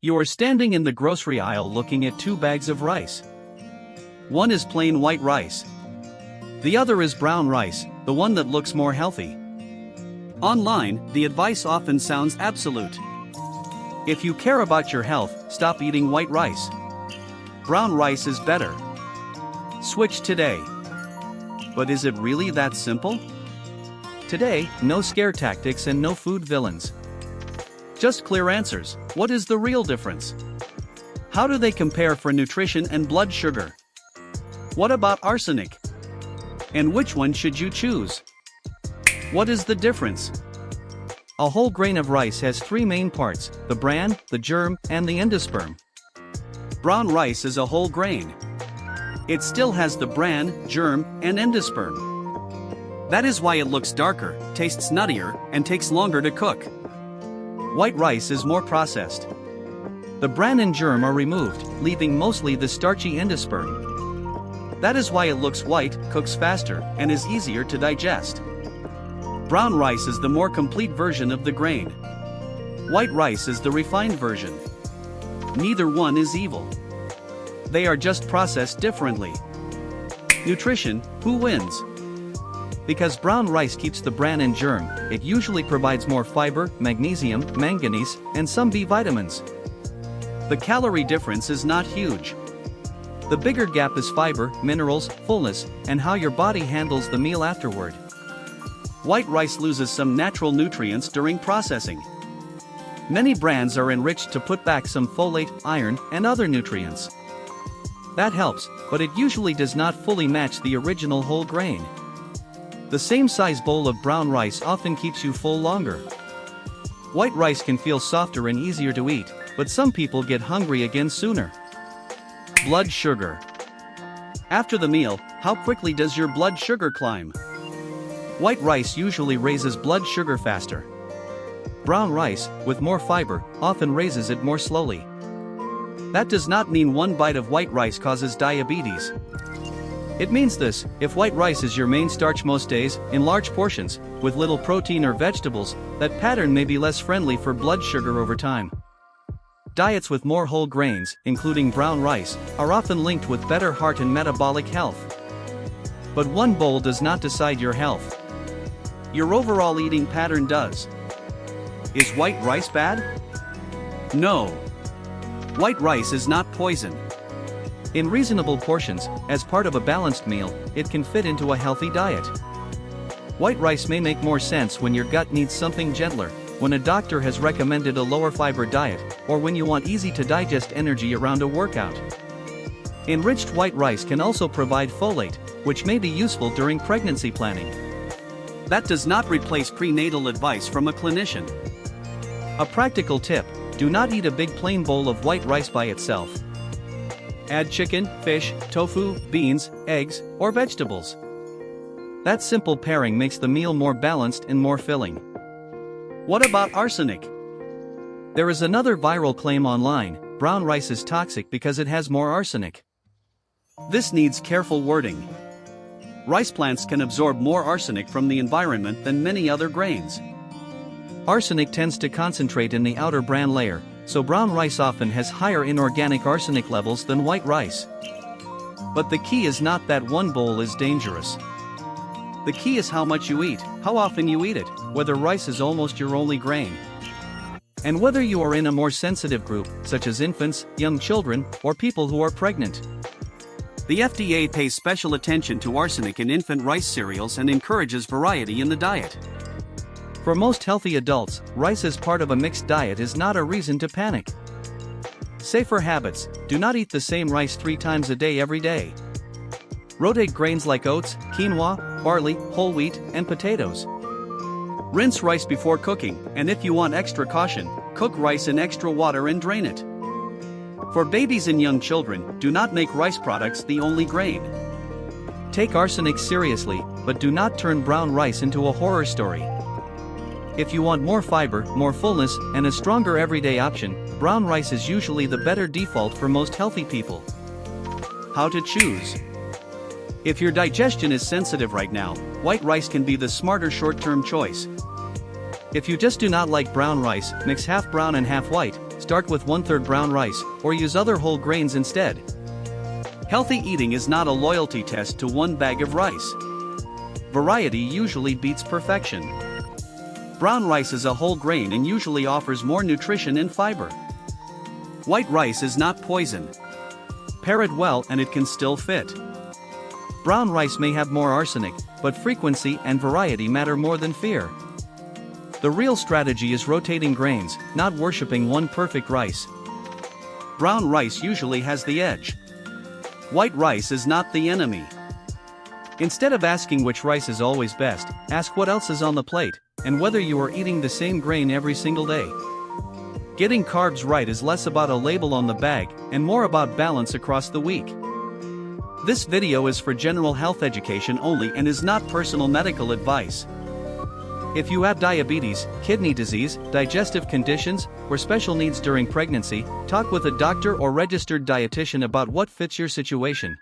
You are standing in the grocery aisle looking at two bags of rice. One is plain white rice. The other is brown rice, the one that looks more healthy. Online, the advice often sounds absolute. If you care about your health, stop eating white rice. Brown rice is better. Switch today. But is it really that simple? Today, no scare tactics and no food villains. Just clear answers. What is the real difference? How do they compare for nutrition and blood sugar? What about arsenic? And which one should you choose? What is the difference? A whole grain of rice has three main parts: the bran, the germ, and the endosperm. Brown rice is a whole grain. It still has the bran, germ, and endosperm. That is why it looks darker, tastes nuttier, and takes longer to cook. White rice is more processed. The bran and germ are removed, leaving mostly the starchy endosperm. That is why it looks white, cooks faster, and is easier to digest. Brown rice is the more complete version of the grain. White rice is the refined version. Neither one is evil. They are just processed differently. Nutrition: who wins? Because brown rice keeps the bran and germ, it usually provides more fiber, magnesium, manganese, and some B vitamins. The calorie difference is not huge. The bigger gap is fiber, minerals, fullness, and how your body handles the meal afterward. White rice loses some natural nutrients during processing. Many brands are enriched to put back some folate, iron, and other nutrients. That helps, but it usually does not fully match the original whole grain. The same size bowl of brown rice often keeps you full longer. White rice can feel softer and easier to eat, but some people get hungry again sooner. Blood sugar. After the meal, how quickly does your blood sugar climb? White rice usually raises blood sugar faster. Brown rice, with more fiber, often raises it more slowly. That does not mean one bite of white rice causes diabetes. It means this: if white rice is your main starch most days, in large portions, with little protein or vegetables, that pattern may be less friendly for blood sugar over time. Diets with more whole grains, including brown rice, are often linked with better heart and metabolic health. But one bowl does not decide your health. Your overall eating pattern does. Is white rice bad? No. White rice is not poison. In reasonable portions, as part of a balanced meal, it can fit into a healthy diet. White rice may make more sense when your gut needs something gentler, when a doctor has recommended a lower fiber diet, or when you want easy to digest energy around a workout. Enriched white rice can also provide folate, which may be useful during pregnancy planning. That does not replace prenatal advice from a clinician. A practical tip: do not eat a big plain bowl of white rice by itself. Add chicken, fish, tofu, beans, eggs, or vegetables. That simple pairing makes the meal more balanced and more filling. What about arsenic? There is another viral claim online: brown rice is toxic because it has more arsenic. This needs careful wording. Rice plants can absorb more arsenic from the environment than many other grains. Arsenic tends to concentrate in the outer bran layer, so brown rice often has higher inorganic arsenic levels than white rice. But the key is not that one bowl is dangerous. The key is how much you eat, how often you eat it, whether rice is almost your only grain, and whether you are in a more sensitive group, such as infants, young children, or people who are pregnant. The FDA pays special attention to arsenic in infant rice cereals and encourages variety in the diet. For most healthy adults, rice as part of a mixed diet is not a reason to panic. Safer habits: do not eat the same rice 3 times a day every day. Rotate grains like oats, quinoa, barley, whole wheat, and potatoes. Rinse rice before cooking, and if you want extra caution, cook rice in extra water and drain it. For babies and young children, do not make rice products the only grain. Take arsenic seriously, but do not turn brown rice into a horror story. If you want more fiber, more fullness, and a stronger everyday option, brown rice is usually the better default for most healthy people. How to choose? If your digestion is sensitive right now, white rice can be the smarter short-term choice. If you just do not like brown rice, mix half brown and half white, start with 1/3 brown rice, or use other whole grains instead. Healthy eating is not a loyalty test to one bag of rice. Variety usually beats perfection. Brown rice is a whole grain and usually offers more nutrition and fiber. White rice is not poison. Pair it well and it can still fit. Brown rice may have more arsenic, but frequency and variety matter more than fear. The real strategy is rotating grains, not worshipping one perfect rice. Brown rice usually has the edge. White rice is not the enemy. Instead of asking which rice is always best, ask what else is on the plate, and whether you are eating the same grain every single day. Getting carbs right is less about a label on the bag, and more about balance across the week. This video is for general health education only and is not personal medical advice. If you have diabetes, kidney disease, digestive conditions, or special needs during pregnancy, talk with a doctor or registered dietitian about what fits your situation.